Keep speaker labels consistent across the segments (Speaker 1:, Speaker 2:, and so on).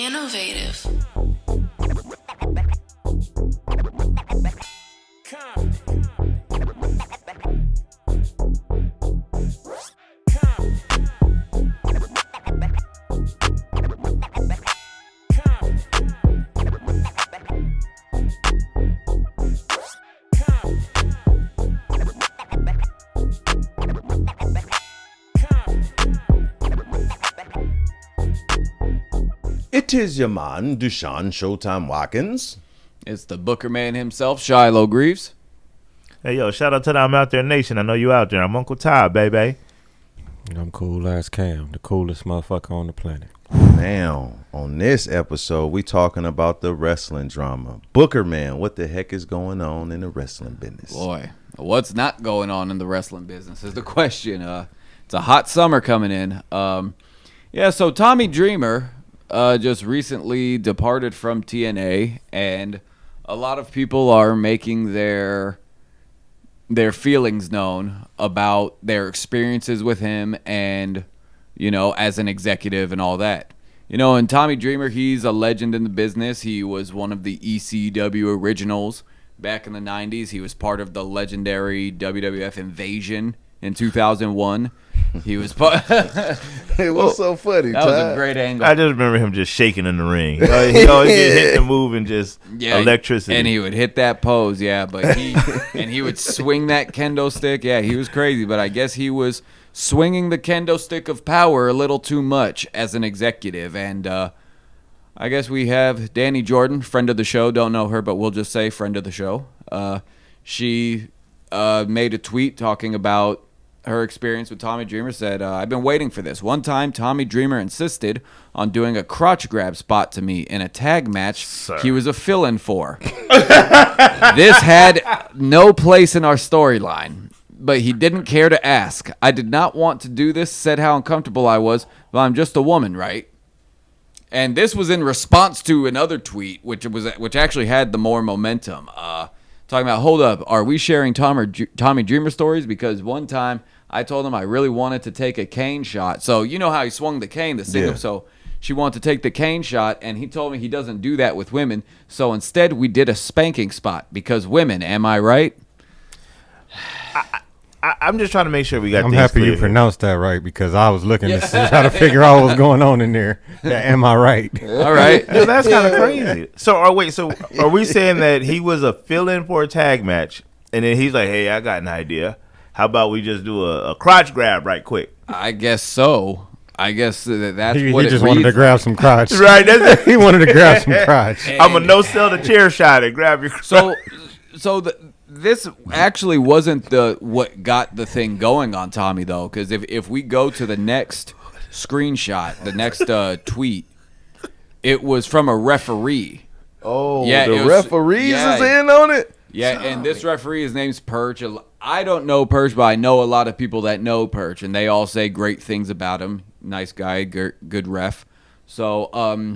Speaker 1: Innovative.
Speaker 2: It is your man, Dushan Showtime Watkins.
Speaker 3: It's the Booker man himself, Shiloh Greaves.
Speaker 4: Hey, yo, shout out to the I'm Out There Nation. I know you out there. I'm Uncle Todd, baby.
Speaker 5: I'm Cool Ass Cam, the coolest motherfucker on the planet.
Speaker 2: Now, on this episode, we talking about the wrestling drama. Booker man, what the heck is going on in the wrestling business?
Speaker 3: Boy, what's not going on in the wrestling business is the question. It's a hot summer coming in. So Tommy Dreamer just recently departed from TNA, and a lot of people are making their feelings known about their experiences with him and, as an executive and all that. And Tommy Dreamer, he's a legend in the business. He was one of the ECW originals back in the 90s. He was part of the legendary WWF Invasion in 2001. He was part.
Speaker 2: It was so funny.
Speaker 3: That was a great angle.
Speaker 4: I just remember him just shaking in the ring. He always get hit and move and just electricity.
Speaker 3: And he would hit that pose, but he would swing that kendo stick. Yeah, he was crazy, but I guess he was swinging the kendo stick of power a little too much as an executive. And I guess we have Danny Jordan, friend of the show. Don't know her, but we'll just say friend of the show. She made a tweet talking about her experience with Tommy Dreamer. Said, I've been waiting for this. One time, Tommy Dreamer insisted on doing a crotch grab spot to me in a tag match he was a fill-in for. This had no place in our storyline, but he didn't care to ask. I did not want to do this, said how uncomfortable I was, but I'm just a woman, right? And this was in response to another tweet, which actually had the more momentum. Talking about, hold up, are we sharing Tommy Dreamer stories? Because one time I told him I really wanted to take a cane shot. So you know how he swung the cane, the single. Yeah. So she wanted to take the cane shot, and he told me he doesn't do that with women. So instead we did a spanking spot because women, am I right?
Speaker 4: I'm just trying to make sure we got.
Speaker 5: I'm happy you pronounced that right because I was looking to try to figure out what's going on in there. Am I right?
Speaker 3: All right.
Speaker 4: Yeah, that's kind of crazy. So are we saying that he was a fill-in for a tag match, and then he's like, "Hey, I got an idea. How about we just do a crotch grab right quick?"
Speaker 3: I guess so. I guess that's
Speaker 5: he
Speaker 3: what
Speaker 5: just wanted to grab some crotch.
Speaker 4: Right.
Speaker 5: He wanted to grab some crotch.
Speaker 4: I'm a no-sell the chair shot and grab your crotch.
Speaker 3: This actually wasn't what got the thing going on Tommy, though, because if we go to the next screenshot, the next tweet, it was from a referee.
Speaker 2: Oh, yeah, the referees is in on it?
Speaker 3: Yeah, and this referee, his name's Perch. I don't know Perch, but I know a lot of people that know Perch, and they all say great things about him. Nice guy, good ref. So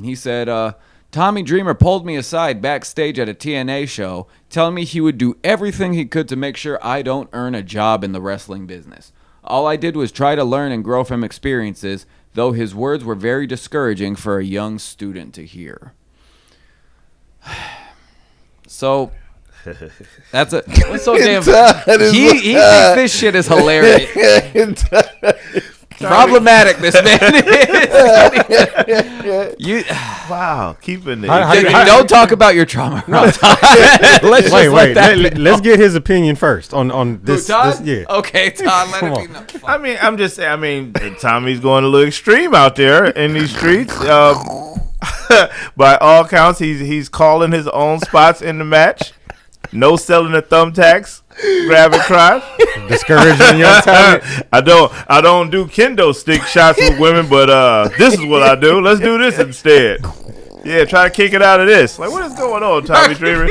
Speaker 3: he said, Tommy Dreamer pulled me aside backstage at a TNA show, telling me he would do everything he could to make sure I don't earn a job in the wrestling business. All I did was try to learn and grow from experiences, though his words were very discouraging for a young student to hear. So that's what's so damn. He thinks this shit is hilarious. Problematic this man is.
Speaker 4: Wow, keeping it.
Speaker 3: Don't talk about your trauma. Let's
Speaker 5: let's get his opinion first on this.
Speaker 3: Todd?
Speaker 5: Yeah.
Speaker 3: Okay, Todd. Let it be known.
Speaker 4: I'm just saying. Tommy's going a little extreme out there in these streets. By all counts, he's calling his own spots in the match. No selling the thumbtacks, grabbing crotch.
Speaker 5: Discouraging your talent.
Speaker 4: I don't do kendo stick shots with women, but this is what I do. Let's do this instead. Yeah, try to kick it out of this. Like, what is going on, Tommy Dreamer?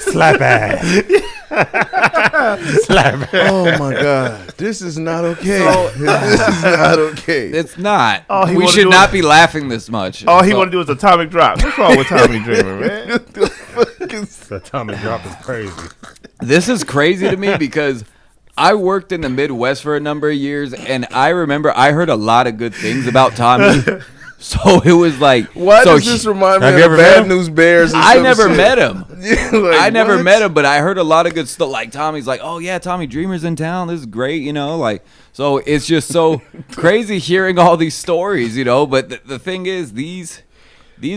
Speaker 5: Slap ass. Slap ass.
Speaker 2: Oh my God, this is not okay. This is not okay.
Speaker 3: It's not. We should not be laughing this much.
Speaker 4: All he want to do is atomic drop. What's wrong with Tommy Dreamer, man?
Speaker 5: The atomic drop is crazy.
Speaker 3: This is crazy to me because I worked in the Midwest for a number of years, and I remember I heard a lot of good things about Tommy. So it was like,
Speaker 2: Why
Speaker 3: so
Speaker 2: does this remind me
Speaker 5: Have
Speaker 2: of
Speaker 5: you
Speaker 2: the
Speaker 5: ever met
Speaker 2: Bad
Speaker 5: him?
Speaker 2: News Bears? And
Speaker 3: I
Speaker 2: some
Speaker 3: never
Speaker 2: shit?
Speaker 3: met him.
Speaker 2: Yeah, like,
Speaker 3: I never
Speaker 2: what?
Speaker 3: met him, but I heard a lot of good stuff. Like Tommy's like, oh yeah, Tommy Dreamer's in town. This is great, you know. Like, so it's just so crazy hearing all these stories, you know. But the thing is, these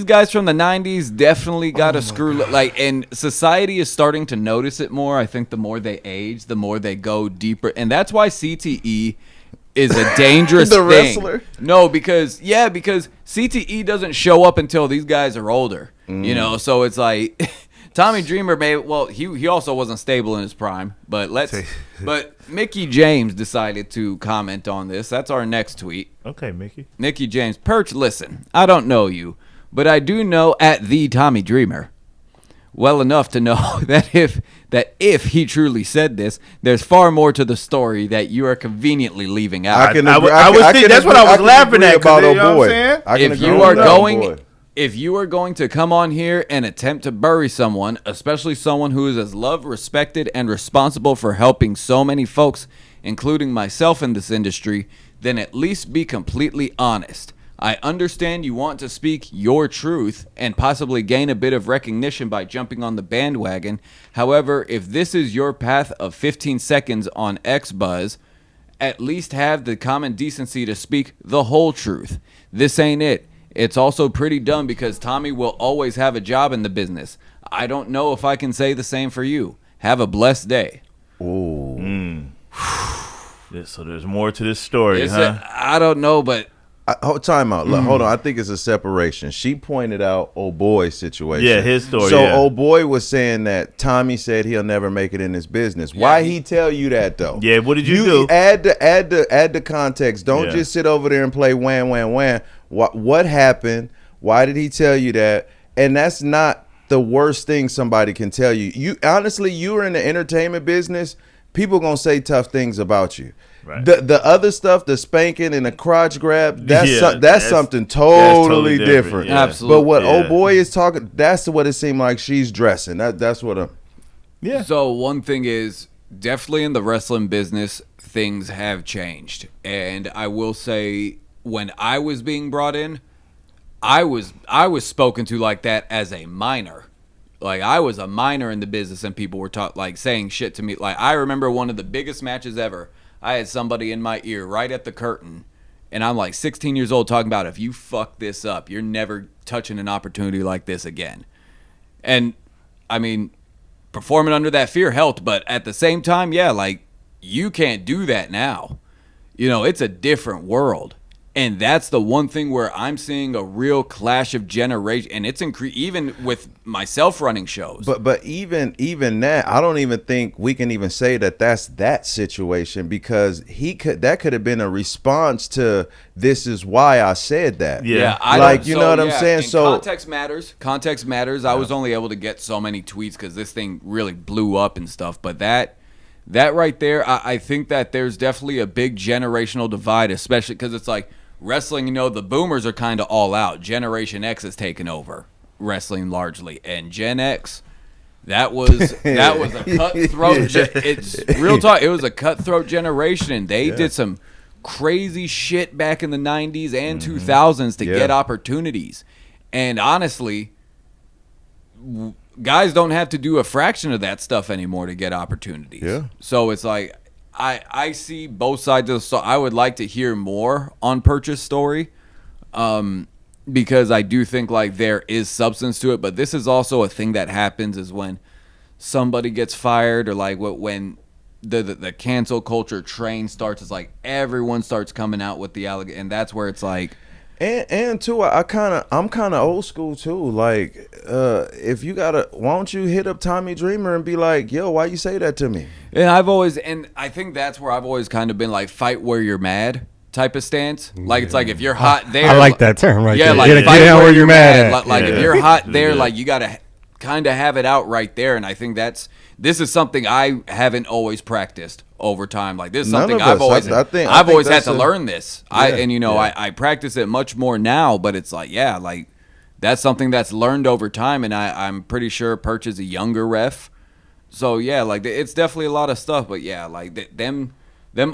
Speaker 3: guys from the '90s definitely got a screw. Like, and society is starting to notice it more. I think the more they age, the more they go deeper, and that's why CTE is a dangerous
Speaker 2: The
Speaker 3: thing.
Speaker 2: wrestler?
Speaker 3: No, because CTE doesn't show up until these guys are older. You know, so it's like Tommy Dreamer he also wasn't stable in his prime, but Mickey James decided to comment on this. That's our next tweet.
Speaker 4: Okay, Mickey.
Speaker 3: Mickey James, Perch, listen, I don't know you, but I do know at the Tommy Dreamer well enough to know that if he truly said this, there's far more to the story that you are conveniently leaving out.
Speaker 2: I can
Speaker 4: I
Speaker 2: agree.
Speaker 4: was- I was
Speaker 2: can
Speaker 4: thinking- that's what
Speaker 2: agree-
Speaker 4: I was
Speaker 2: can
Speaker 4: laughing
Speaker 2: agree
Speaker 4: at, 'cause
Speaker 2: about
Speaker 4: you
Speaker 2: old
Speaker 4: know what I'm
Speaker 2: boy.
Speaker 4: saying?
Speaker 2: I can
Speaker 3: If
Speaker 2: agree
Speaker 3: you
Speaker 2: with
Speaker 3: are
Speaker 2: that,
Speaker 3: going,
Speaker 2: old boy.
Speaker 3: if you are going to come on here and attempt to bury someone, especially someone who is as loved, respected, and responsible for helping so many folks, including myself in this industry, then at least be completely honest. I understand you want to speak your truth and possibly gain a bit of recognition by jumping on the bandwagon. However, if this is your path of 15 seconds on X Buzz, at least have the common decency to speak the whole truth. This ain't it. It's also pretty dumb because Tommy will always have a job in the business. I don't know if I can say the same for you. Have a blessed day.
Speaker 2: Ooh.
Speaker 4: So there's more to this story,
Speaker 3: I don't know, but
Speaker 2: Time out. Look, hold on. I think it's a separation. She pointed out old boy's situation.
Speaker 4: Yeah, his story.
Speaker 2: So
Speaker 4: yeah.
Speaker 2: old boy was saying that Tommy said he'll never make it in this business. Why he tell you that though?
Speaker 4: Yeah, what did you do?
Speaker 2: Add the context. Don't
Speaker 4: Yeah.
Speaker 2: just sit over there and play wham wham wham. What happened? Why did he tell you that? And that's not the worst thing somebody can tell you. You honestly, you're in the entertainment business. People gonna say tough things about you.
Speaker 4: Right.
Speaker 2: The other stuff, the spanking and the crotch grab, that's
Speaker 4: Yeah,
Speaker 2: that's something totally different.
Speaker 4: Yeah.
Speaker 3: Absolutely.
Speaker 2: But what
Speaker 4: Yeah.
Speaker 2: old boy is talking, that's what it seemed like she's dressing. That's what
Speaker 4: Yeah.
Speaker 3: So one thing is definitely in the wrestling business, things have changed. And I will say when I was being brought in, I was spoken to like that as a minor. Like I was a minor in the business and people were saying shit to me. Like I remember one of the biggest matches ever. I had somebody in my ear right at the curtain and I'm like 16 years old talking about if you fuck this up, you're never touching an opportunity like this again. And I mean, performing under that fear helped, but at the same time, yeah, like you can't do that now. You know, it's a different world. And that's the one thing where I'm seeing a real clash of generation, and it's even with myself running shows.
Speaker 2: But even that, I don't even think we can even say that that's that situation because that could have been a response to this is why I said that.
Speaker 4: Yeah.
Speaker 2: You know what I'm saying?
Speaker 3: And
Speaker 2: So
Speaker 3: context matters. Context matters. I was only able to get so many tweets because this thing really blew up and stuff. But that right there, I think that there's definitely a big generational divide, especially because it's like wrestling, you know, the boomers are kind of all out. Generation X has taken over wrestling largely. And Gen X, that was a cutthroat. It's real talk. It was a cutthroat generation. They did some crazy shit back in the 90s and 2000s to get opportunities. And honestly, guys don't have to do a fraction of that stuff anymore to get opportunities.
Speaker 2: Yeah.
Speaker 3: So it's like I see both sides of the story. I would like to hear more on Purchase story because I do think like there is substance to it. But this is also a thing that happens is when somebody gets fired or like when the cancel culture train starts. It's like everyone starts coming out with the allegation, and that's where it's like.
Speaker 2: And too, I'm kind of old school too. Like, if you why don't you hit up Tommy Dreamer and be like, yo, why you say that to me?
Speaker 3: And I think that's where I've always kind of been like fight where you're mad type of stance. Like it's like if you're hot there.
Speaker 5: I like that term right there.
Speaker 3: Like
Speaker 5: Get
Speaker 3: fight
Speaker 5: down where you're mad at.
Speaker 3: Like
Speaker 4: Yeah.
Speaker 3: if you're hot there,
Speaker 4: Yeah.
Speaker 3: like you gotta kind of have it out right there. And I think this is something I haven't always practiced over time. Like this is
Speaker 2: None
Speaker 3: something
Speaker 2: of
Speaker 3: I've
Speaker 2: us.
Speaker 3: always
Speaker 2: I think
Speaker 3: I've always had
Speaker 2: that's
Speaker 3: to learn this. I practice it much more now, but it's like like that's something that's learned over time, and I'm pretty sure Perch is a younger ref. So yeah, like it's definitely a lot of stuff, but yeah, like them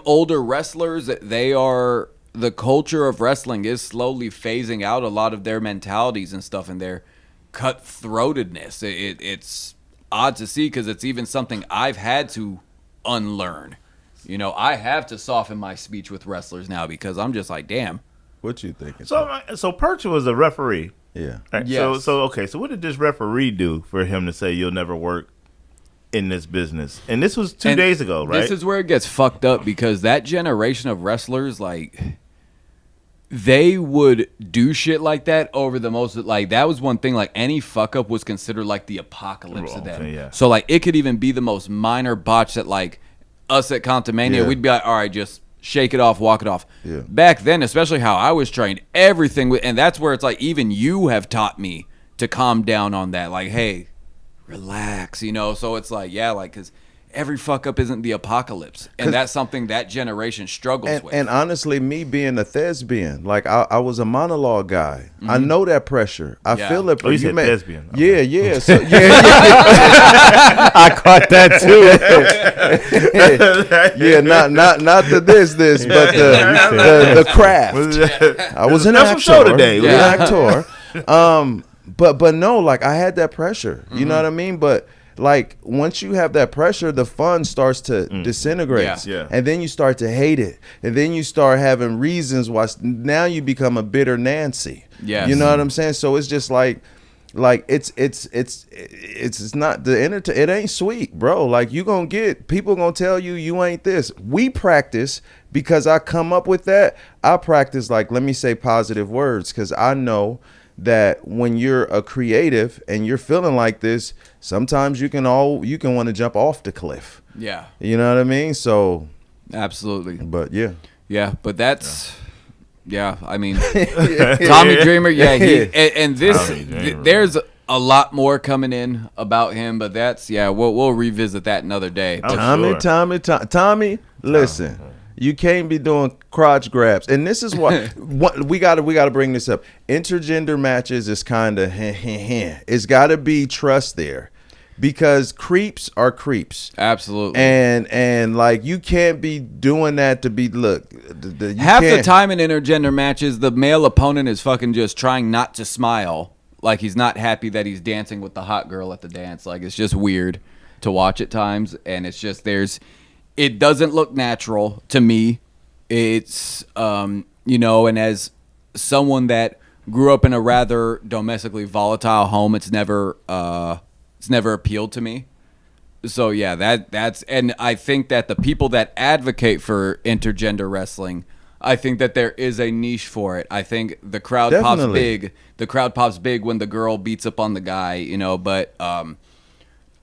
Speaker 3: older wrestlers, they're the culture of wrestling is slowly phasing out a lot of their mentalities and stuff and their cutthroatedness. It's odd to see because it's even something I've had to unlearn. You know, I have to soften my speech with wrestlers now because I'm just like, damn.
Speaker 2: What you thinking?
Speaker 4: So Perch was a referee.
Speaker 2: Yeah.
Speaker 4: Right?
Speaker 3: Yes.
Speaker 4: So what did this referee do for him to say you'll never work in this business? And this was 2 days ago, right?
Speaker 3: This is where it gets fucked up because that generation of wrestlers, like, they would do shit like that over the most, like, that was one thing, like, any fuck up was considered like the apocalypse to them.
Speaker 4: Okay, yeah.
Speaker 3: So, like, it could even be the most minor botch that, like, us at Comptonmania, we'd be like, all right, just shake it off, walk it off.
Speaker 2: Yeah.
Speaker 3: Back then, especially how I was trained, everything, and that's where it's like, even you have taught me to calm down on that. Like, hey, relax, you know? So it's like, yeah, like, because every fuck up isn't the apocalypse. And that's something that generation struggles with.
Speaker 2: And honestly, me being a thespian, like I was a monologue guy. I know that pressure. I feel it.
Speaker 4: Oh, you said thespian.
Speaker 2: Yeah, yeah. So, yeah.
Speaker 5: I caught that too.
Speaker 2: Yeah, not the this, but the craft. I was an
Speaker 4: That's
Speaker 2: actor.
Speaker 4: some show today.
Speaker 3: Yeah.
Speaker 2: An actor. But no, like I had that pressure. You know what I mean? But like once you have that pressure, the fun starts to disintegrate.
Speaker 4: Yeah.
Speaker 2: And then you start to hate it. And then you start having reasons why now you become a bitter Nancy.
Speaker 3: Yes.
Speaker 2: You know what I'm saying? So it's just like it's not it ain't sweet, bro. Like you gonna get people gonna tell you ain't this. We practice because I come up with that. I practice like let me say positive words because I know that when you're a creative and you're feeling like this, sometimes you can want to jump off the cliff.
Speaker 3: Yeah.
Speaker 2: You know what I mean? So
Speaker 3: Absolutely.
Speaker 2: but yeah.
Speaker 3: Yeah, but that's... Yeah, I mean, Tommy Dreamer, and this, there's a lot more coming in about him, but that's, we'll revisit that another day.
Speaker 2: Tommy, listen. You can't be doing crotch grabs, and this is what we got to bring this up. Intergender matches is kind of it's got to be trust there, because creeps are creeps.
Speaker 3: Absolutely.
Speaker 2: And like you can't be doing that to be
Speaker 3: half the time in intergender matches, the male opponent is fucking just trying not to smile, like he's not happy that he's dancing with the hot girl at the dance. Like it's just weird to watch at times, and it's just it doesn't look natural to me. It's, and as someone that grew up in a rather domestically volatile home, it's never appealed to me. So yeah, that's, and I think that the people that advocate for intergender wrestling, I think that there is a niche for it. I think the crowd pops big. The crowd pops big when the girl beats up on the guy, but,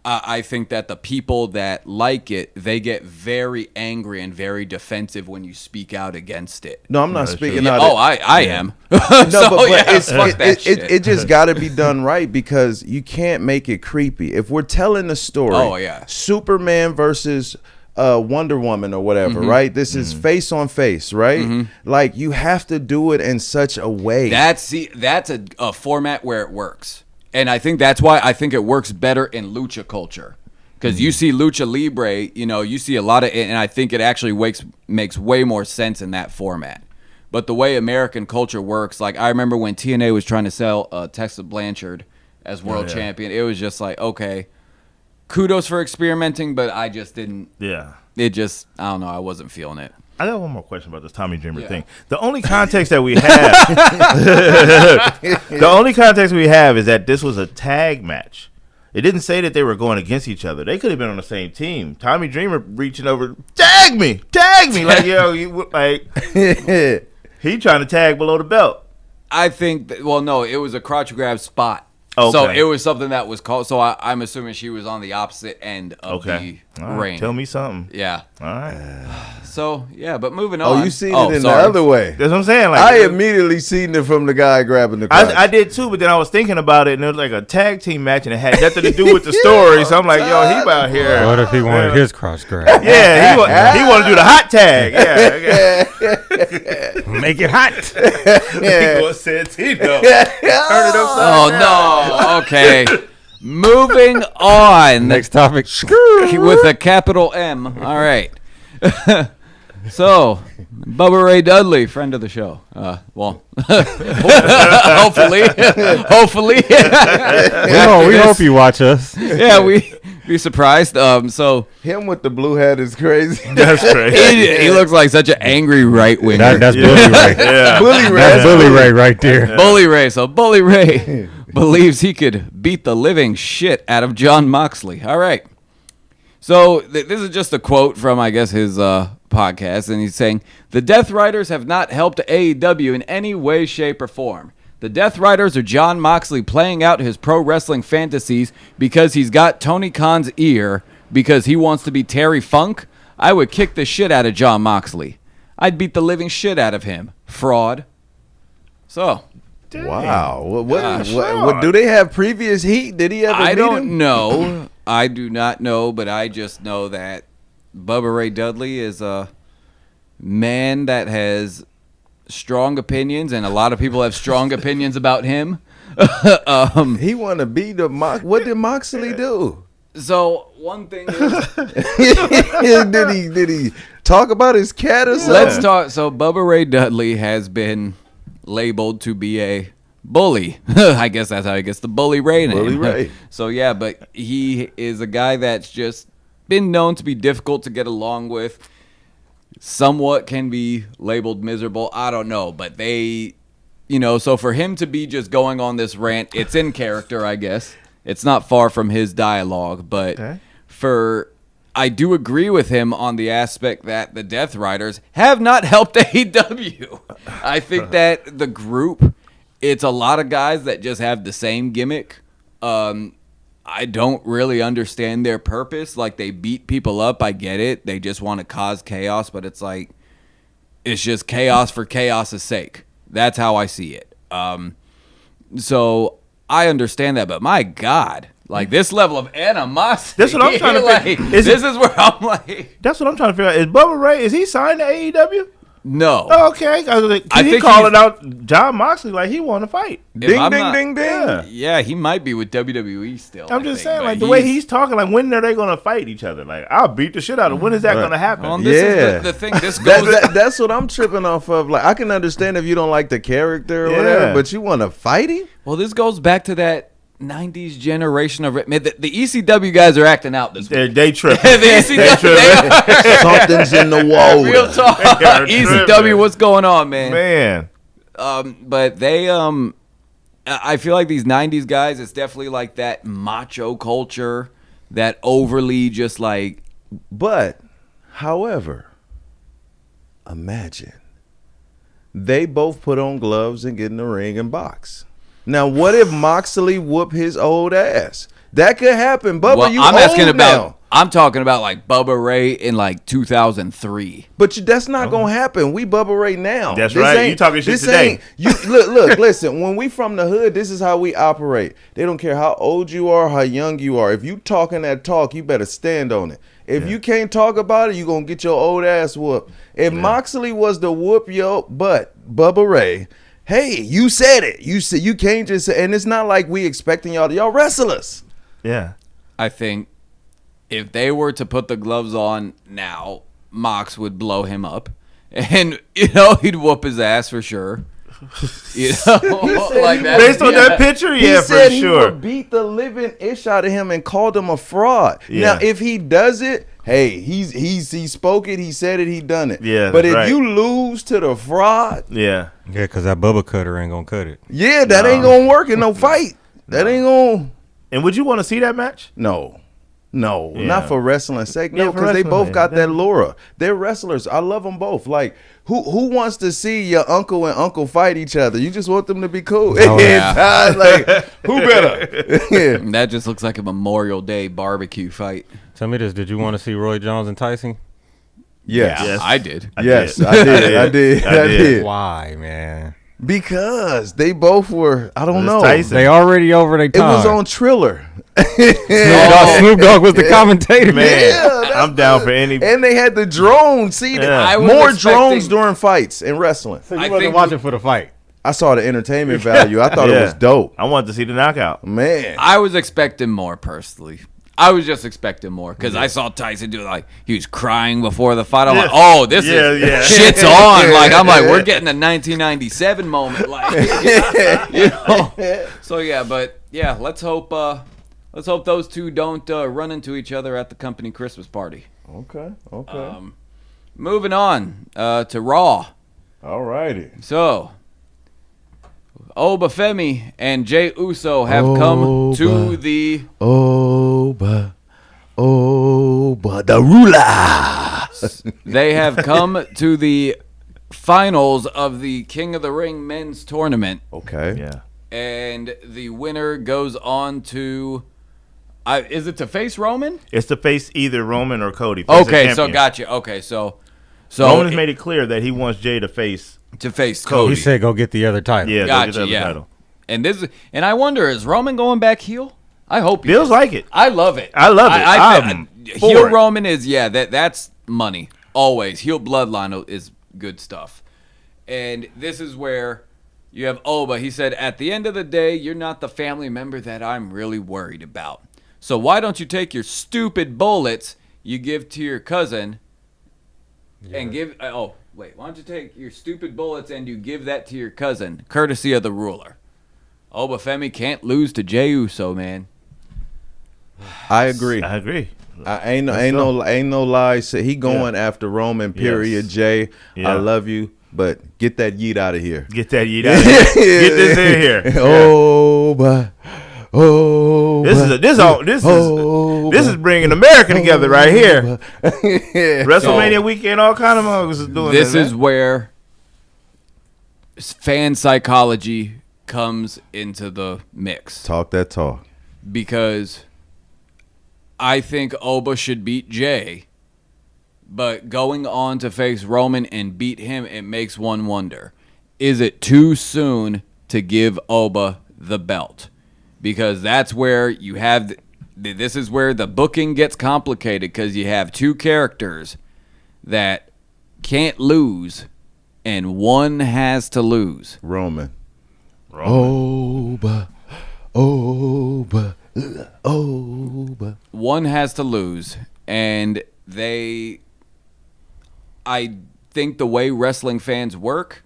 Speaker 3: I think that the people that like it, they get very angry and very defensive when you speak out against it.
Speaker 2: No, I'm not speaking out.
Speaker 3: Oh, I am.
Speaker 2: No,
Speaker 3: So,
Speaker 2: but
Speaker 3: it
Speaker 2: it just got to be done right, because you can't make it creepy. If we're telling the story, Superman versus Wonder Woman or whatever, right? This is face on face, right? Like you have to do it in such a way.
Speaker 3: That's a format where it works. And I think that's why I think it works better in lucha culture. Because you see Lucha Libre, you see a lot of it, and I think it actually makes way more sense in that format. But the way American culture works, like I remember when TNA was trying to sell Texas Blanchard as world champion, it was just like, okay, kudos for experimenting, but I just didn't. Yeah. I don't know, I wasn't feeling it.
Speaker 4: I got one more question about this Tommy Dreamer thing. The only context that we have, is that this was a tag match. It didn't say that they were going against each other. They could have been on the same team. Tommy Dreamer reaching over, tag me, like he trying to tag below the belt.
Speaker 3: I think, it was a crotch grab spot.
Speaker 4: Okay.
Speaker 3: So it was something that was called. So I'm assuming she was on the opposite end of the ring.
Speaker 4: Tell me something.
Speaker 3: Yeah.
Speaker 4: All right.
Speaker 3: So but moving on.
Speaker 2: Oh, you seen it in the other way.
Speaker 4: That's what I'm saying. Like
Speaker 2: I immediately seen it from the guy grabbing the crotch.
Speaker 4: I did too, but then I was thinking about it, and it was like a tag team match, and it had nothing to do with the story. So I'm like, yo, he out here.
Speaker 5: What if he wanted his crotch grab?
Speaker 4: Yeah, he want to do the hot tag. Yeah.
Speaker 5: Make it hot.
Speaker 4: He going Santino. Turn it upside down.
Speaker 3: No. Okay. Moving on.
Speaker 5: Next topic.
Speaker 3: With a capital M. All right. So, Bubba Ray Dudley, friend of the show. Well, hopefully.
Speaker 5: We hope you watch us.
Speaker 3: Yeah, we be surprised. So
Speaker 2: Him with the blue hat is crazy.
Speaker 4: That's crazy.
Speaker 3: he looks like such an angry right winger.
Speaker 5: That's Bully Ray.
Speaker 4: Yeah.
Speaker 2: Bully Ray.
Speaker 5: That's Bully Ray right there.
Speaker 3: Bully Ray. So Bully Ray believes he could beat the living shit out of John Moxley. All right. So this is just a quote from, I guess, his podcast, and he's saying, "The Death Riders have not helped AEW in any way, shape, or form. The Death Riders are John Moxley playing out his pro wrestling fantasies because he's got Tony Khan's ear because he wants to be Terry Funk. I would kick the shit out of John Moxley. I'd beat the living shit out of him. Fraud." So...
Speaker 2: Wow. What do they have previous heat? Did he ever
Speaker 3: I
Speaker 2: beat
Speaker 3: don't
Speaker 2: him?
Speaker 3: know. I do not know, but I just know that Bubba Ray Dudley is a man that has strong opinions, and a lot of people have strong opinions about him.
Speaker 2: He want to beat the What did Moxley do?
Speaker 3: So one thing is,
Speaker 2: did he talk about his cat or something?
Speaker 3: let's talk. So Bubba Ray Dudley has been labeled to be a bully. I guess that's how he gets the Bully Ray name.
Speaker 2: Bully Ray.
Speaker 3: So yeah, but he is a guy that's just been known to be difficult to get along with. Somewhat can be labeled miserable. I don't know, but they, so for him to be just going on this rant, it's in character, I guess. It's not far from his dialogue, but I do agree with him on the aspect that the Death Riders have not helped AEW. I think that the group, it's a lot of guys that just have the same gimmick. I don't really understand their purpose. Like, they beat people up. I get it. They just want to cause chaos, but it's like, it's just chaos for chaos' sake. That's how I see it. So I understand that, but my God, like, this level of animosity.
Speaker 4: That's what I'm trying to figure.
Speaker 3: This is where I'm like,
Speaker 4: That's what I'm trying to figure out. Is Bubba Ray, is he signed to AEW?
Speaker 3: no.
Speaker 4: Oh, okay. I was like,
Speaker 3: I
Speaker 4: he
Speaker 3: think
Speaker 4: calling out John Moxley like he want to fight.
Speaker 3: If I'm not-
Speaker 2: ding.
Speaker 4: Yeah.
Speaker 3: Yeah, he might be with WWE still.
Speaker 4: I'm
Speaker 3: I
Speaker 4: just
Speaker 3: think,
Speaker 4: saying,
Speaker 3: but
Speaker 4: like, the way he's talking, like, when are they going to fight each other? Like, I'll beat the shit out of him. When is that going to happen?
Speaker 3: Well, this
Speaker 2: Yeah.
Speaker 3: is the thing. This goes.
Speaker 2: That's what I'm tripping off of. Like, I can understand if you don't like the character or
Speaker 4: Yeah.
Speaker 2: whatever, but you want to fight him?
Speaker 3: Well, this goes back to that 90s generation of man, the ECW guys are acting out this week.
Speaker 4: They tripping.
Speaker 3: The ECW, they are.
Speaker 2: Something's in the water.
Speaker 3: Real talk.
Speaker 4: They are
Speaker 3: ECW,
Speaker 4: tripping.
Speaker 3: what's going on, man?
Speaker 4: Man.
Speaker 3: But they, I feel like these 90s guys, it's definitely like that macho culture, that overly just like.
Speaker 2: But, however, imagine they both put on gloves and get in the ring and box. Now, what if Moxley whoop his old ass? That could happen. Bubba,
Speaker 3: Well,
Speaker 2: you
Speaker 3: I'm
Speaker 2: old
Speaker 3: asking about.
Speaker 2: now.
Speaker 3: I'm talking about like Bubba Ray in like 2003.
Speaker 2: But that's not gonna happen. We Bubba Ray now.
Speaker 4: That's
Speaker 2: This
Speaker 4: right.
Speaker 2: ain't-
Speaker 4: You talking shit
Speaker 2: this
Speaker 4: today.
Speaker 2: ain't- You look. Listen. When we from the hood, this is how we operate. They don't care how old you are, how young you are. If you talking that talk, you better stand on it. If you can't talk about it, you gonna get your old ass whooped. If Moxley was to whoop your butt, Bubba Ray. Hey, you said it. You said you can't just say, and it's not like we expecting y'all wrestlers.
Speaker 4: Yeah.
Speaker 3: I think if they were to put the gloves on now, Mox would blow him up, and he'd whoop his ass for sure. Like that.
Speaker 4: Based on that picture,
Speaker 2: He
Speaker 4: yeah,
Speaker 2: said
Speaker 4: for
Speaker 2: he
Speaker 4: sure.
Speaker 2: would beat the living ish out of him and called him a fraud.
Speaker 4: Yeah.
Speaker 2: Now, if he does it, hey, he spoke it, he said it, he done it.
Speaker 4: Yeah,
Speaker 2: but
Speaker 4: that's
Speaker 2: if
Speaker 4: right.
Speaker 2: you lose to the fraud,
Speaker 4: Yeah.
Speaker 5: Yeah, because that Bubba cutter ain't going to cut it.
Speaker 2: yeah, that ain't gonna work in no fight. That ain't gonna.
Speaker 4: And would you want to see that match?
Speaker 2: No,
Speaker 4: Yeah.
Speaker 2: not for wrestling's sake.
Speaker 4: Yeah,
Speaker 2: No,
Speaker 4: for
Speaker 2: because they
Speaker 4: wrestling,
Speaker 2: both got that lure. They're wrestlers. I love them both. Like, who wants to see your uncle and uncle fight each other? You just want them to be cool.
Speaker 5: Oh, yeah.
Speaker 2: Like, who better?
Speaker 3: That just looks like a Memorial Day barbecue fight.
Speaker 5: Tell me this. Did you want to see Roy Jones and Tyson?
Speaker 2: Yes.
Speaker 4: Yes.
Speaker 3: I did.
Speaker 2: Yes,
Speaker 4: did.
Speaker 2: I did.
Speaker 5: Why, man?
Speaker 2: Because they both were, I don't know.
Speaker 4: Tyson.
Speaker 5: They already over their
Speaker 2: It
Speaker 5: time.
Speaker 2: was on Triller.
Speaker 5: Snoop Dogg was the commentator.
Speaker 4: Man,
Speaker 2: Yeah,
Speaker 4: I'm down for any.
Speaker 2: And they had the drone. See,
Speaker 4: Yeah.
Speaker 3: I was
Speaker 2: more
Speaker 3: expecting-
Speaker 2: drones during fights in wrestling.
Speaker 5: So you
Speaker 3: I
Speaker 5: wasn't
Speaker 3: think
Speaker 5: watching for the fight.
Speaker 2: I saw the entertainment value. I thought it
Speaker 4: Yeah.
Speaker 2: was dope.
Speaker 4: I wanted to see the knockout.
Speaker 2: Man.
Speaker 3: I was expecting more personally. I was just expecting more because I saw Tyson do he was crying before the fight. I'm like, this is shit's on. I'm like, we're getting a 1997 moment. So let's hope those two don't run into each other at the company Christmas party.
Speaker 2: Okay.
Speaker 3: Moving on to Raw.
Speaker 2: All righty.
Speaker 3: So, Obafemi and Jey Uso have come to the
Speaker 2: the ruler.
Speaker 3: They have come to the finals of the King of the Ring men's tournament.
Speaker 2: Okay.
Speaker 4: Yeah.
Speaker 3: And the winner goes on to is it to face Roman?
Speaker 4: It's to face either Roman or Cody.
Speaker 3: Okay, so gotcha. Okay, so
Speaker 4: Roman has made it clear that he wants Jey to face
Speaker 3: Cody.
Speaker 5: He said go get the other title.
Speaker 4: Yeah,
Speaker 3: Gotcha,
Speaker 4: go get the other title.
Speaker 3: And I wonder, is Roman going back heel? I hope he
Speaker 4: Feels
Speaker 3: is.
Speaker 4: like it.
Speaker 3: I love it.
Speaker 4: I love it.
Speaker 3: Heel Roman is that's money always. Heel bloodline is good stuff, and this is where you have Oba. He said, at the end of the day, you're not the family member that I'm really worried about. So why don't you take your stupid bullets you give to your cousin and give? Why don't you take your stupid bullets and you give that to your cousin, courtesy of the ruler? Obafemi can't lose to Jey Uso, man.
Speaker 2: I agree. Ain't no lies. He going after Roman. Period.
Speaker 4: Yes.
Speaker 2: Jay,
Speaker 4: Yeah.
Speaker 2: I love you, but get that yeet out of here.
Speaker 4: Get that yeet out of here. Get this in here. This is bringing America together right here. WrestleMania weekend, all kind of motherfuckers is doing
Speaker 3: this.
Speaker 4: This
Speaker 3: is where fan psychology comes into the mix.
Speaker 2: Talk that talk.
Speaker 3: Because I think Oba should beat Jay, but going on to face Roman and beat him, it makes one wonder. Is it too soon to give Oba the belt? Because that's where you have... This is where the booking gets complicated because you have two characters that can't lose, and one has to lose.
Speaker 2: Roman.
Speaker 4: Roman.
Speaker 2: Oba.
Speaker 3: One has to lose, and I think the way wrestling fans work,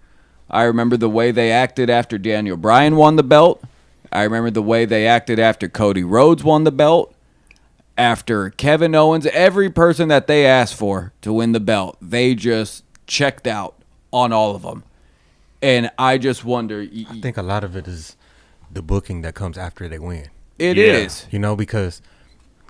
Speaker 3: I remember the way they acted after Daniel Bryan won the belt. I remember the way they acted after Cody Rhodes won the belt. After Kevin Owens, every person that they asked for to win the belt, they just checked out on all of them. And I just wonder...
Speaker 5: I think a lot of it is the booking that comes after they win.
Speaker 3: It is.
Speaker 5: Because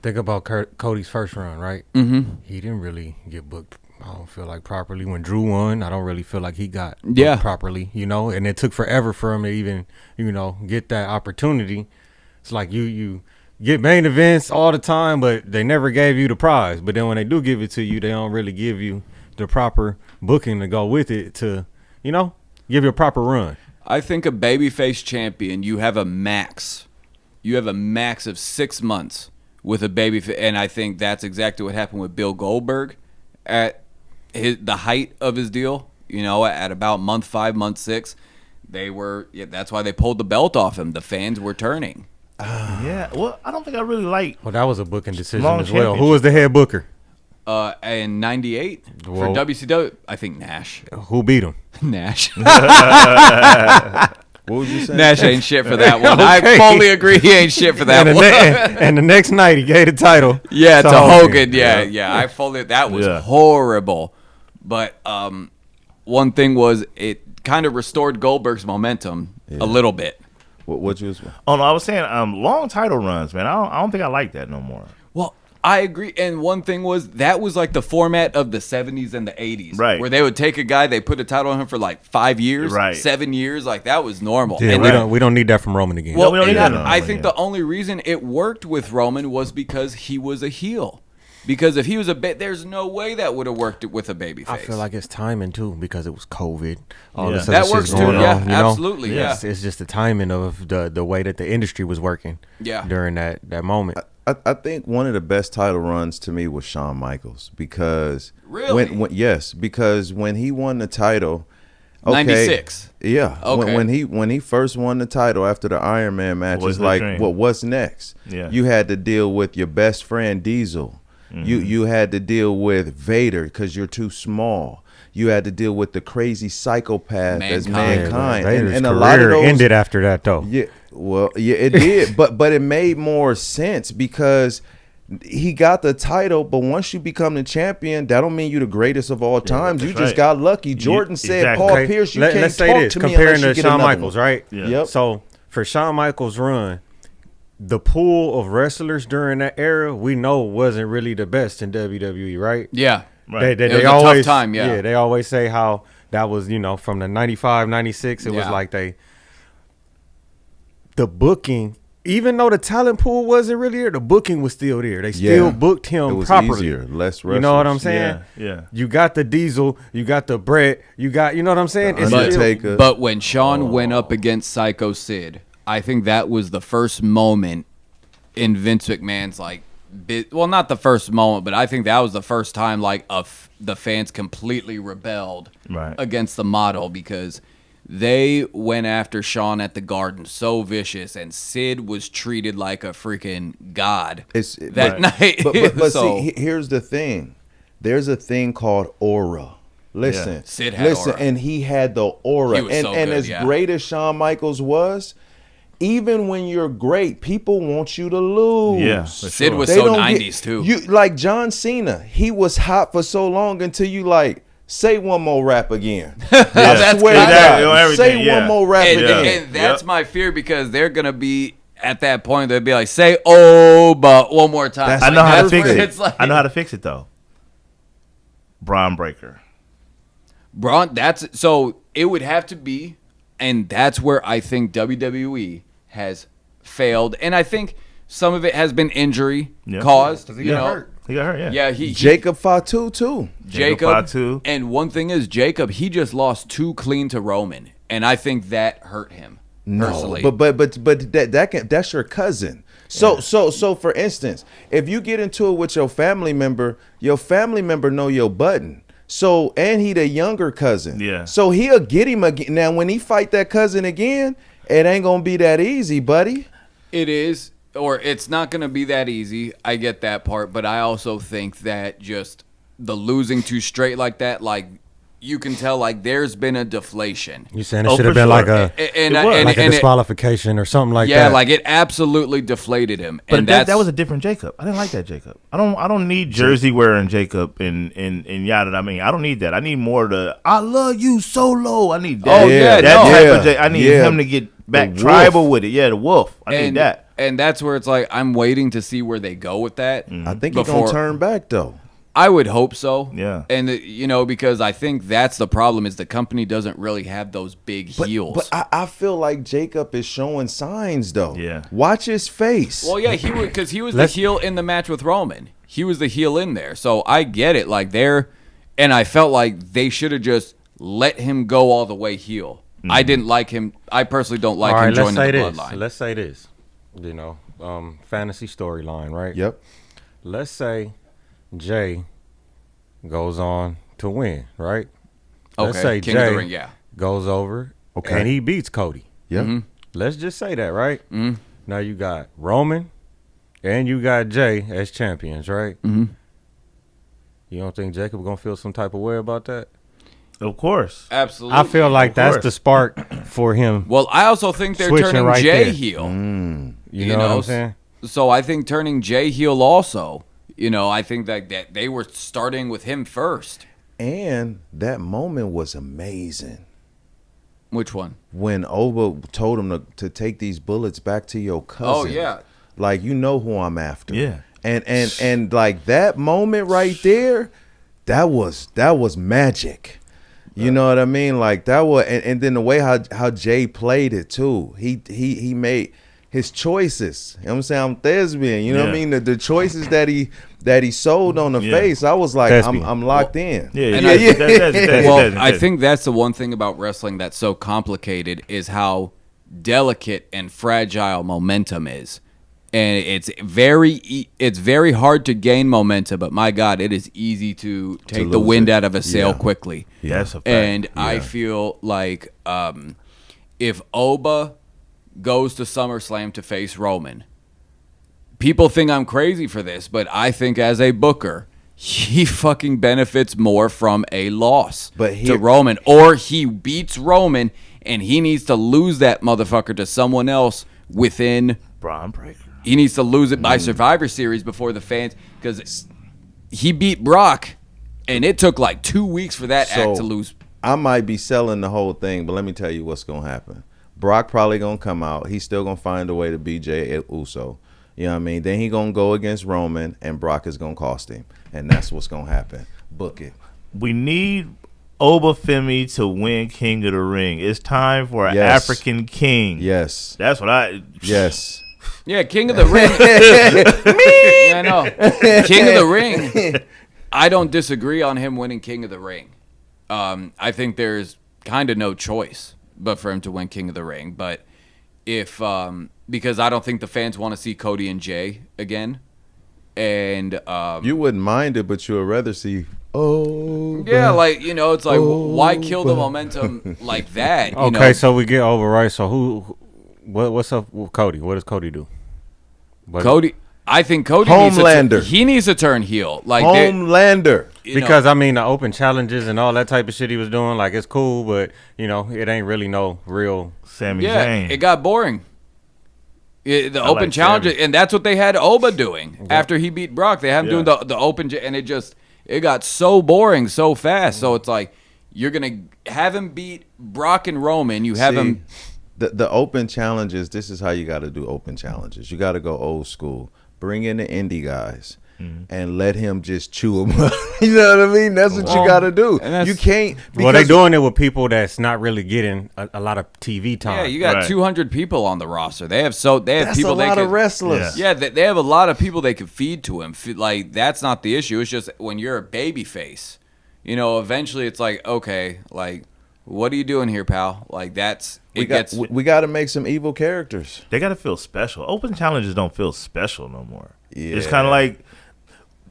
Speaker 5: think about Cody's first run, right?
Speaker 3: Mm-hmm.
Speaker 5: He didn't really get booked, I don't feel like, properly. When Drew won, I don't really feel like he got booked properly, and it took forever for him to even, get that opportunity. It's like you get main events all the time, but they never gave you the prize. But then when they do give it to you, they don't really give you the proper booking to go with it to, give you a proper run.
Speaker 3: I think a babyface champion, you have a max. You have a max of 6 months with a babyface, and I think that's exactly what happened with Bill Goldberg at the height of his deal. At about month 5, month 6, that's why they pulled the belt off him. The fans were turning.
Speaker 4: Well, I don't think I really like.
Speaker 5: Well, that was a booking decision
Speaker 4: Long
Speaker 5: as well.
Speaker 4: championship.
Speaker 5: Who was the head booker?
Speaker 3: In '98 for
Speaker 5: Whoa.
Speaker 3: WCW, I think Nash.
Speaker 5: Who beat him?
Speaker 3: Nash.
Speaker 2: What would you say?
Speaker 3: Nash ain't shit for that one.
Speaker 5: Okay.
Speaker 3: I fully agree he ain't shit for that
Speaker 5: And
Speaker 3: one.
Speaker 5: and the next night he gave the title.
Speaker 3: Yeah, to Hogan. Yeah. That was
Speaker 4: Yeah.
Speaker 3: horrible. But one thing was it kind of restored Goldberg's momentum a little bit.
Speaker 2: What you was?
Speaker 4: Oh no, I was saying long title runs, man. I don't think I like that no more.
Speaker 3: Well, I agree. And one thing was that was like the format of the 70s and the 80s.
Speaker 4: Right.
Speaker 3: Where they would take a guy, they put a title on him for like 5 years,
Speaker 4: Right.
Speaker 3: 7 years. Like that was normal.
Speaker 5: Yeah,
Speaker 3: And
Speaker 5: we don't need that from Roman again.
Speaker 3: Well,
Speaker 4: we don't need
Speaker 3: and
Speaker 4: that.
Speaker 3: I think the only reason it worked with Roman was because he was a heel. Because if he was there's no way that would have worked with a babyface.
Speaker 5: I feel like it's timing too because it was COVID. All
Speaker 4: Yeah.
Speaker 5: this other
Speaker 3: that works
Speaker 5: shit's
Speaker 3: too.
Speaker 5: going
Speaker 3: Yeah,
Speaker 5: on,
Speaker 3: absolutely.
Speaker 4: Yeah.
Speaker 3: Yeah.
Speaker 5: It's just the timing of the way that the industry was working.
Speaker 3: Yeah.
Speaker 5: During that moment.
Speaker 2: I think one of the best title runs to me was Shawn Michaels because
Speaker 3: Really?
Speaker 2: because when he won the title, Okay.
Speaker 3: 96.
Speaker 2: Yeah.
Speaker 3: Okay.
Speaker 2: When he first won the title after the Iron Man match,
Speaker 4: What was
Speaker 2: it's
Speaker 4: the
Speaker 2: like,
Speaker 4: dream?
Speaker 2: what's next?
Speaker 4: Yeah.
Speaker 2: You had to deal with your best friend Diesel. You had to deal with Vader because you're too small. You had to deal with the crazy psychopath as Mankind.
Speaker 5: Vader's
Speaker 2: and a
Speaker 5: career
Speaker 2: lot of those
Speaker 5: ended after that, though.
Speaker 2: Yeah, well, yeah, it did, but it made more sense because he got the title. But once you become the champion, that don't mean you're the greatest of all times. You
Speaker 4: that's
Speaker 2: just
Speaker 4: right.
Speaker 2: got lucky. Jordan said,
Speaker 4: exactly.
Speaker 2: "Paul
Speaker 5: Okay,
Speaker 2: Pierce, you
Speaker 5: let's
Speaker 2: can't
Speaker 5: say
Speaker 2: talk
Speaker 5: this,
Speaker 2: to me
Speaker 5: comparing
Speaker 2: unless you
Speaker 5: to
Speaker 2: get
Speaker 5: Shawn
Speaker 2: another
Speaker 5: Michaels,
Speaker 2: one."
Speaker 5: right?
Speaker 4: Yeah.
Speaker 2: Yep.
Speaker 5: So for Shawn Michaels' run, the pool of wrestlers during that era, we know wasn't really the best in WWE, right?
Speaker 3: Yeah.
Speaker 4: Right.
Speaker 5: They
Speaker 3: It was a
Speaker 5: always
Speaker 3: tough time, yeah.
Speaker 5: they always say how that was, from the 95, 96, it was
Speaker 3: Yeah.
Speaker 5: like the booking, even though the talent pool wasn't really there, the booking was still there. They still
Speaker 2: Yeah.
Speaker 5: booked him
Speaker 2: It was
Speaker 5: properly.
Speaker 2: easier, less
Speaker 5: You know what I'm
Speaker 2: wrestlers.
Speaker 5: saying?
Speaker 4: Yeah.
Speaker 5: You got the Diesel, you got the Brett, you got, you know what I'm saying?
Speaker 2: The
Speaker 5: It's
Speaker 2: Undertaker.
Speaker 5: still-
Speaker 3: But when Shawn went up against Psycho Sid, I think that was the first moment in Vince McMahon's well, not the first moment, but I think that was the first time the fans completely rebelled
Speaker 4: Right.
Speaker 3: against the model because they went after Shawn at the Garden so vicious, and Sid was treated like a freaking god that night.
Speaker 2: But
Speaker 3: So-
Speaker 2: see, here's the thing. There's a thing called aura. Listen,
Speaker 4: Yeah.
Speaker 3: Sid had aura.
Speaker 2: and he had the aura.
Speaker 3: He was
Speaker 2: and
Speaker 3: so
Speaker 2: and
Speaker 3: good,
Speaker 2: as
Speaker 3: yeah.
Speaker 2: great as Shawn Michaels was, even when you're great, people want you to lose.
Speaker 4: Yeah, for
Speaker 3: Sid
Speaker 4: sure.
Speaker 3: was
Speaker 2: They
Speaker 3: so
Speaker 2: don't
Speaker 3: 90s too.
Speaker 2: You like John Cena. He was hot for so long until you say one more rap again. I
Speaker 3: That's
Speaker 2: swear
Speaker 3: good.
Speaker 2: to
Speaker 4: That-
Speaker 2: God,
Speaker 4: everything,
Speaker 2: say
Speaker 4: yeah.
Speaker 2: one more rap
Speaker 3: And,
Speaker 2: again.
Speaker 3: and that's my fear because they're gonna be at that point. They'll be like, "Say oh, but one more time."
Speaker 2: That's-
Speaker 4: I know how to
Speaker 3: That's
Speaker 4: fix
Speaker 3: where
Speaker 4: it.
Speaker 3: it's like-
Speaker 4: I know how to fix it though. Braun Breaker.
Speaker 3: Braun. That's so. It would have to be, and that's where I think WWE has failed, and I think some of it has been injury
Speaker 4: Yeah.
Speaker 3: caused.
Speaker 5: 'Cause he
Speaker 3: You
Speaker 5: got
Speaker 3: know,
Speaker 5: hurt.
Speaker 4: He got hurt. Yeah.
Speaker 3: yeah, he
Speaker 2: Jacob Fatu too.
Speaker 3: Jacob,
Speaker 4: Fatu.
Speaker 3: and one thing is Jacob. He just lost 2 clean to Roman, and I think that hurt him personally.
Speaker 2: But that's your cousin. So for instance, if you get into it with your family member know your button. So and he the younger cousin.
Speaker 4: Yeah.
Speaker 2: So he'll get him again. Now when he fight that cousin again, it ain't gonna be that easy, buddy.
Speaker 3: It is, or it's not going to be that easy. I get that part, but I also think that just the losing 2 straight like that, you can tell there's been a deflation.
Speaker 5: You saying it
Speaker 4: Oh,
Speaker 5: should have
Speaker 4: for
Speaker 5: been like
Speaker 4: sure.
Speaker 5: a like a disqualification or something like
Speaker 3: yeah,
Speaker 5: that.
Speaker 3: it absolutely deflated him.
Speaker 4: But
Speaker 3: And
Speaker 4: that was a different Jacob. I didn't like that Jacob. I don't need jersey wearing Jacob and yada. I mean, I don't need that. I need more I love you Solo. I need that.
Speaker 3: Oh, yeah,
Speaker 4: that
Speaker 3: no.
Speaker 4: type
Speaker 2: Yeah,
Speaker 4: of I need
Speaker 2: yeah.
Speaker 4: him to get back
Speaker 2: The
Speaker 4: tribal
Speaker 2: wolf.
Speaker 4: with it. Yeah, the wolf. I need that.
Speaker 3: And that's where it's I'm waiting to see where they go with that.
Speaker 2: I think he's gonna
Speaker 3: before-
Speaker 2: turn back though.
Speaker 3: I would hope so.
Speaker 4: Yeah.
Speaker 3: And because I think that's the problem is the company doesn't really have those big heels.
Speaker 2: But I feel like Jacob is showing signs though.
Speaker 4: Yeah.
Speaker 2: Watch his face.
Speaker 3: Well, yeah, he would because he was the heel in the match with Roman. He was the heel in there, so I get it. And I felt like they should have just let him go all the way heel. I didn't like him. I personally don't like
Speaker 5: All
Speaker 3: him
Speaker 5: right,
Speaker 3: joining
Speaker 5: let's say
Speaker 3: the
Speaker 5: this.
Speaker 3: bloodline.
Speaker 5: Let's say this. Fantasy storyline, right?
Speaker 2: Yep.
Speaker 5: Let's say Jay goes on to win, right? Let's
Speaker 3: Okay,
Speaker 5: say
Speaker 3: King of the
Speaker 5: Jay
Speaker 3: Ring, yeah.
Speaker 5: goes over
Speaker 2: Okay.
Speaker 5: and he beats Cody.
Speaker 2: Yep.
Speaker 5: Let's just say that, right? Now you got Roman and you got Jay as champions, right? You don't think Jacob gonna feel some type of way about that?
Speaker 4: Of course.
Speaker 3: Absolutely.
Speaker 5: I feel like that's
Speaker 4: course.
Speaker 5: the spark for him.
Speaker 3: Well, I also think they're
Speaker 5: Switching
Speaker 3: turning
Speaker 5: right
Speaker 3: Jay
Speaker 5: there.
Speaker 3: heel.
Speaker 5: You know what I'm saying?
Speaker 3: So I think turning Jay heel also. I think that they were starting with him first.
Speaker 2: And that moment was amazing.
Speaker 3: Which one?
Speaker 2: When Oba told him to take these bullets back to your cousin.
Speaker 3: Oh, yeah.
Speaker 2: Like, you know who I'm after.
Speaker 4: Yeah.
Speaker 2: And like that moment right there, that was magic. You know what I mean? Like that was, and then the way how Jay played it too. He made his choices. You know what I'm saying? I'm thespian. You know what I
Speaker 4: Yeah.
Speaker 2: mean? The choices that he sold on the
Speaker 4: Yeah.
Speaker 2: face. I was like,
Speaker 5: Thespian.
Speaker 2: I'm locked in.
Speaker 4: Yeah.
Speaker 3: And
Speaker 4: yeah.
Speaker 3: Well, I think that's the one thing about wrestling that's so complicated is how delicate and fragile momentum is. and it's very hard to gain momentum. But my God, it is easy to take the wind out of a sail quickly.
Speaker 4: Yeah, that's a fact.
Speaker 3: And I feel like if Oba goes to SummerSlam to face Roman, people think I'm crazy for this, but I think as a booker, he fucking benefits more from a loss to Roman. Or he beats Roman, and he needs to lose that motherfucker to someone else within...
Speaker 4: Braun Breaker.
Speaker 3: He needs to lose it by Survivor Series before the fans, because he beat Brock, and it took like 2 weeks for that act to lose.
Speaker 2: I might be selling the whole thing, but let me tell you what's going to happen. Brock probably going to come out. He's still going to find a way to beat Jey Uso. You know what I mean? Then he going to go against Roman, and Brock is going to cost him. And that's what's going to happen. Book it.
Speaker 4: We need Obafemi to win King of the Ring. It's time for an African king.
Speaker 2: Yes.
Speaker 4: That's what I...
Speaker 2: Yes.
Speaker 3: Yeah, King of the Ring. Yeah, I know. King of the Ring. I don't disagree on him winning King of the Ring. I think there's kind of no choice but for him to win King of the Ring. But if... because I don't think the fans want to see Cody and Jay again. And
Speaker 2: you wouldn't mind it, but you would rather see
Speaker 3: yeah, like, you know, it's like why kill the momentum like that? You
Speaker 5: know? So we get over, right? So what's up with Cody? What does Cody do?
Speaker 3: I think Cody needs to turn heel. Like
Speaker 2: Homelander.
Speaker 5: Because I mean the open challenges and all that type of shit he was doing, like it's cool, but you know, it ain't really no real
Speaker 4: Sami Zayn.
Speaker 3: It got boring. The open challenges, and that's what they had Oba doing after he beat Brock. They had him doing the open, and it got so boring so fast. So it's like you're gonna have him beat Brock and Roman. You have him.
Speaker 2: The open challenges. This is how you got to do open challenges. You got to go old school. Bring in the indie guys. And let him just chew them up. You know what I mean? That's what you got to do. You can't.
Speaker 5: Well, they're doing it with people that's not really getting a lot of TV time.
Speaker 3: Yeah, you got 200 people on the roster. They have people.
Speaker 2: That's a lot of wrestlers.
Speaker 3: Yeah, they have a lot of people they can feed to him. Like that's not the issue. It's just when you're a baby face, you know. Eventually, it's like, okay, like what are you doing here, pal? Like we
Speaker 2: got to make some evil characters.
Speaker 4: They got to feel special. Open challenges don't feel special no more. Yeah. It's kind of like.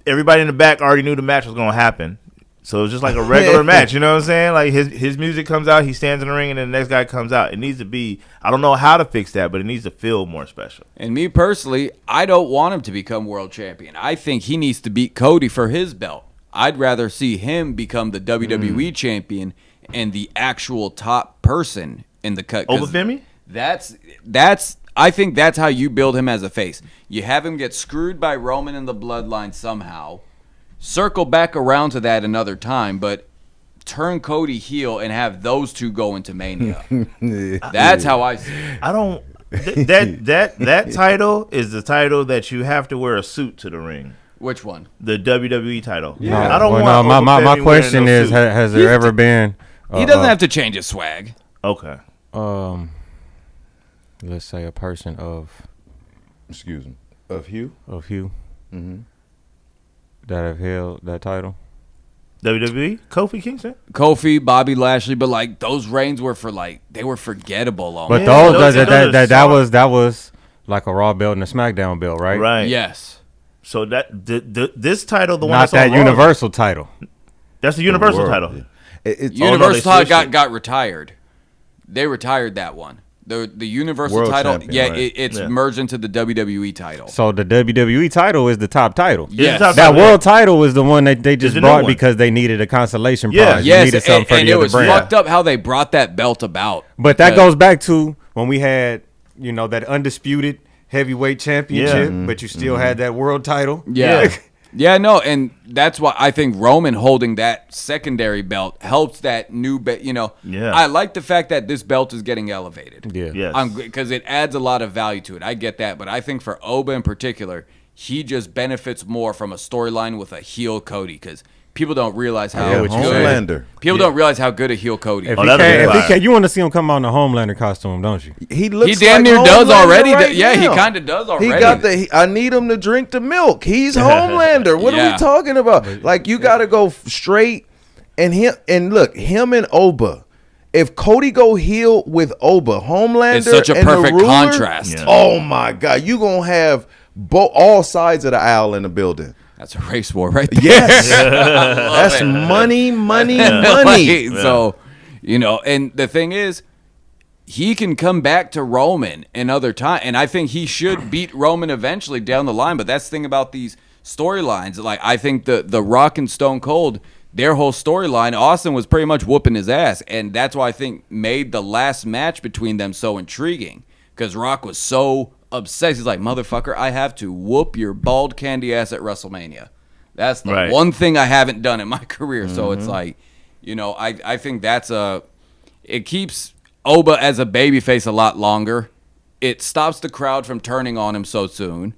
Speaker 4: Everybody in the back already knew the match was going to happen. So it's just like a regular match. You know what I'm saying? Like his music comes out, he stands in the ring, and then the next guy comes out. It needs to be, I don't know how to fix that, but it needs to feel more special.
Speaker 3: And me personally, I don't want him to become world champion. I think he needs to beat Cody for his belt. I'd rather see him become the WWE champion and the actual top person in the cut.
Speaker 4: Obafemi?
Speaker 3: I think that's how you build him as a face. You have him get screwed by Roman and the Bloodline somehow, circle back around to that another time, but turn Cody heel and have those two go into Mania. That's how I see it.
Speaker 4: I don't. That title is the title that you have to wear a suit to the ring.
Speaker 3: Which one?
Speaker 4: The WWE title.
Speaker 5: Yeah. I don't want. My question is: has there ever been?
Speaker 3: He doesn't have to change his swag.
Speaker 4: Okay.
Speaker 5: Let's say a person of
Speaker 2: hue
Speaker 5: that have held that title.
Speaker 4: WWE, Kofi Kingston,
Speaker 3: Bobby Lashley, but like those reigns were they were forgettable.
Speaker 5: But that was like a Raw belt and a SmackDown belt, right?
Speaker 4: Right.
Speaker 3: Yes.
Speaker 4: So this title, the one
Speaker 5: not
Speaker 4: that's
Speaker 5: that Universal title.
Speaker 4: That's the Universal title.
Speaker 3: Universal title got retired. They retired that one. The Universal
Speaker 2: World
Speaker 3: title,
Speaker 2: champion, right.
Speaker 3: it's merged into the WWE title.
Speaker 5: So the WWE title is the top title.
Speaker 3: Yes.
Speaker 5: That world title is the one that they just brought because they needed a consolation prize.
Speaker 3: Yes,
Speaker 5: needed something for the other brand.
Speaker 3: And it was fucked up how they brought that belt about.
Speaker 5: But that goes back to when we had, that undisputed heavyweight championship, but you still had that world title.
Speaker 3: Yeah. Yeah, no, and that's why I think Roman holding that secondary belt helps that new belt. I like the fact that this belt is getting elevated.
Speaker 5: Yeah,
Speaker 4: yes.
Speaker 3: Because it adds a lot of value to it. I get that, but I think for Oba in particular, he just benefits more from a storyline with a heel Cody because people don't realize how
Speaker 2: Homelander.
Speaker 3: People don't realize how good a heel Cody is.
Speaker 5: You want to see him come out in a Homelander costume, don't you?
Speaker 2: He looks.
Speaker 3: He damn
Speaker 2: like
Speaker 3: near does already.
Speaker 2: Right
Speaker 3: he
Speaker 2: now.
Speaker 3: kind of does already.
Speaker 2: He got I need him to drink the milk. He's Homelander. What are we talking about? Like you got to go straight and him and Oba. if Cody go heel with Oba, Homelander,
Speaker 3: It's such a
Speaker 2: and
Speaker 3: perfect
Speaker 2: the Ruler,
Speaker 3: contrast.
Speaker 4: Yeah.
Speaker 2: Oh my God, you gonna have all sides of the aisle in the building.
Speaker 3: That's a race war right there.
Speaker 2: Yes,
Speaker 3: I love
Speaker 2: that's
Speaker 3: it.
Speaker 2: money.
Speaker 3: Like, so, and the thing is, he can come back to Roman another time, and I think he should beat Roman eventually down the line. But that's the thing about these storylines. Like, I think the Rock and Stone Cold, their whole storyline, Austin was pretty much whooping his ass, and that's why I think made the last match between them so intriguing, because Rock was so obsessed. He's like, motherfucker, I have to whoop your bald candy ass at WrestleMania. That's the one thing I haven't done in my career. So it's like, I think it keeps Oba as a babyface a lot longer. It stops the crowd from turning on him so soon,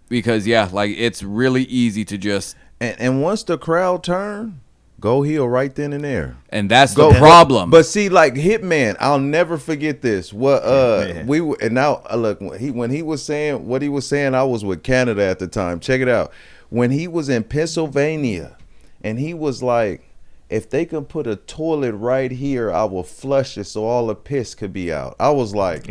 Speaker 3: because it's really easy to just
Speaker 2: and once the crowd turn, go heel right then and there.
Speaker 3: And that's the problem.
Speaker 2: But see, like Hitman, I'll never forget this. What look, when he was saying what he was saying, I was with Canada at the time. Check it out. When he was in Pennsylvania, and he was like, if they can put a toilet right here, I will flush it so all the piss could be out. I was like,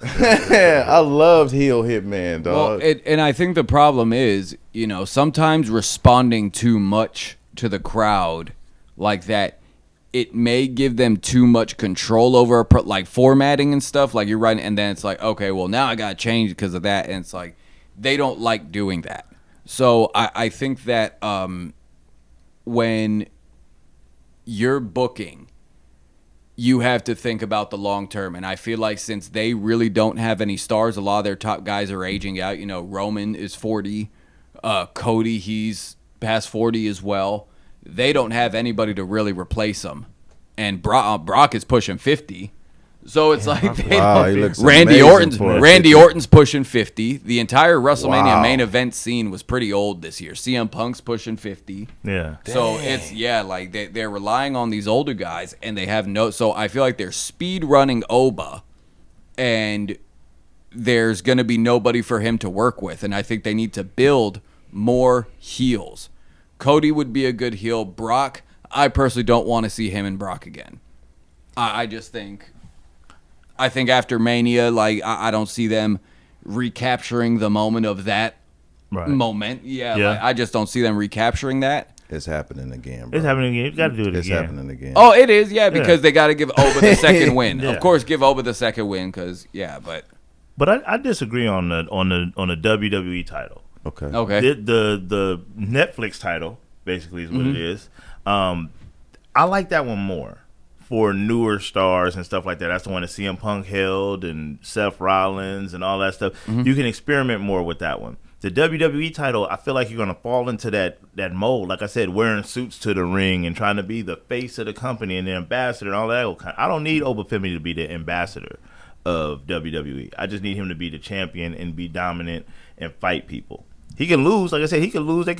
Speaker 2: I loved heel Hitman, dog.
Speaker 3: Well, and I think the problem is, sometimes responding too much to the crowd like that, it may give them too much control over like formatting and stuff. Like you're writing, and then it's like, okay, well now I gotta change because of that, and it's like they don't like doing that. So I think that when you're booking, you have to think about the long term. And I feel like since they really don't have any stars, a lot of their top guys are aging out. Roman is 40. Cody, he's past 40 as well. They don't have anybody to really replace them. And Brock is pushing 50. So it's like they don't. Randy Orton's pushing 50. The entire WrestleMania main event scene was pretty old this year. CM Punk's pushing 50.
Speaker 4: Yeah.
Speaker 3: So it's like they're relying on these older guys, and they have no. So I feel like they're speed running Oba, and there's going to be nobody for him to work with. And I think they need to build more heels. Cody would be a good heel. Brock, I personally don't want to see him and Brock again. I just think. I think after Mania, like I don't see them recapturing the moment of that moment. Yeah. Like, I just don't see them recapturing that.
Speaker 2: It's happening again, bro.
Speaker 4: It's happening again. You got to do it again.
Speaker 2: It's happening again.
Speaker 3: Oh, it is, because they got to give Oba the second win. Of course, give Oba the second win, because
Speaker 4: But I disagree on the WWE title.
Speaker 2: Okay.
Speaker 4: The Netflix title basically is what it is. I like that one more. For newer stars and stuff like that. That's the one that CM Punk held and Seth Rollins and all that stuff. You can experiment more with that one. The WWE title, I feel like you're going to fall into that mold. Like I said, wearing suits to the ring and trying to be the face of the company and the ambassador and all that. I don't need Oba Femi to be the ambassador of WWE. I just need him to be the champion and be dominant and fight people. He can lose. Like I said, he can lose. They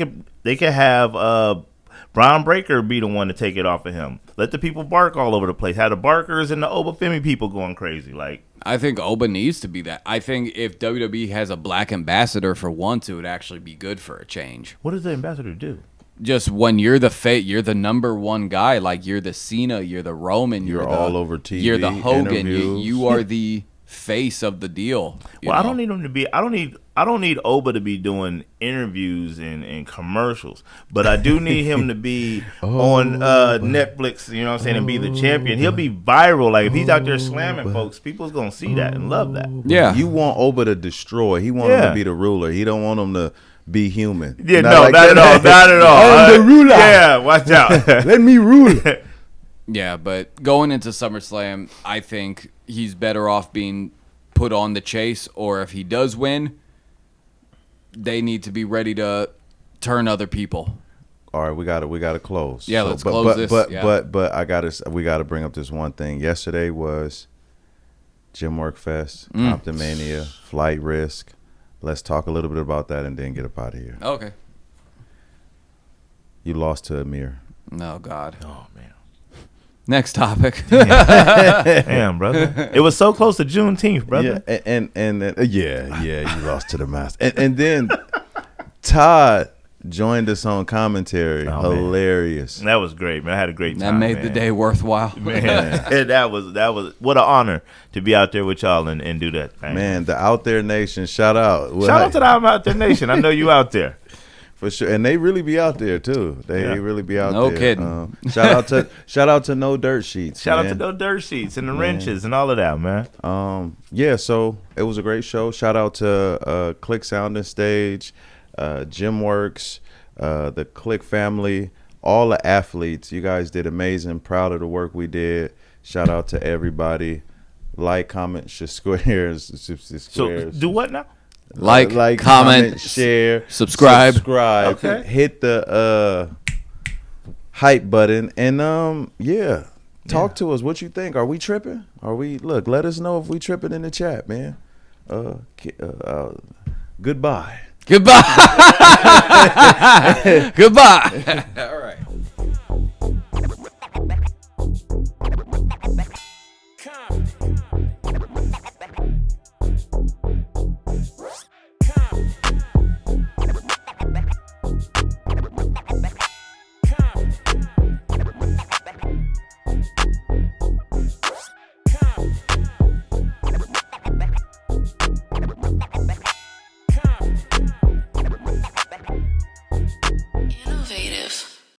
Speaker 4: could have Braun Breaker be the one to take it off of him. Let the people bark all over the place. Have the barkers and the Oba Femi people going crazy. Like
Speaker 3: I think Oba needs to be that. I think if WWE has a black ambassador for once, it would actually be good for a change.
Speaker 4: What does the ambassador do?
Speaker 3: Just when you're the number one guy, like you're the Cena, you're the Roman, you're
Speaker 2: all over TV.
Speaker 3: You're the Hogan. You are the face of the deal.
Speaker 4: I don't need him to be. I don't need Oba to be doing interviews and commercials, but I do need him to be on Netflix. You know what I'm saying, and be the champion. He'll be viral. Like if he's out there slamming folks, people's gonna see that and love that.
Speaker 3: Yeah,
Speaker 2: you want Oba to destroy. He want him to be the ruler. He don't want him to be human.
Speaker 4: Yeah, not at all. Not at all.
Speaker 2: I'm the ruler.
Speaker 4: Yeah, watch out.
Speaker 2: Let me rule.
Speaker 3: Yeah, but going into SummerSlam, I think he's better off being put on the chase, or if he does win, they need to be ready to turn other people.
Speaker 2: All right, we gotta close.
Speaker 3: Yeah, let's close this.
Speaker 2: But we gotta bring up this one thing. Yesterday was Gym Work Fest, Comptonmania, Flight Risk. Let's talk a little bit about that and then get up out of here.
Speaker 3: Okay.
Speaker 2: You lost to Amir.
Speaker 3: Oh God.
Speaker 4: Oh man.
Speaker 3: Next topic.
Speaker 4: Damn, brother. It was so close to Juneteenth, brother.
Speaker 2: Yeah, and you lost to the master. And then Todd joined us on commentary.
Speaker 4: Oh,
Speaker 2: Hilarious.
Speaker 4: That was great, man. I had a great
Speaker 3: That
Speaker 4: time.
Speaker 3: made the day worthwhile.
Speaker 4: Man, and that was what an honor to be out there with y'all and do that thing.
Speaker 2: Man, the Out There Nation, shout out.
Speaker 4: Shout out to the Out There Nation. I know you out there.
Speaker 2: For sure, and they really be out there too. They really be out
Speaker 3: No
Speaker 2: there.
Speaker 3: kidding.
Speaker 2: Shout out to No Dirt Sheets.
Speaker 4: Shout out
Speaker 2: man.
Speaker 4: to those dirt sheets and the wrenches and all of that, man.
Speaker 2: Yeah, so it was a great show. Shout out to Click Sound and Stage, Gymworks, the Click family, all the athletes. You guys did amazing. Proud of the work we did. Shout out to everybody. Like, comment, squares.
Speaker 4: So do what now?
Speaker 3: Like, comment,
Speaker 2: share,
Speaker 3: subscribe.
Speaker 4: Okay.
Speaker 2: Hit the hype button, and talk to us. What you think? Are we tripping? Let us know if we tripping in the chat, man. Goodbye.
Speaker 3: Goodbye. Goodbye. All right.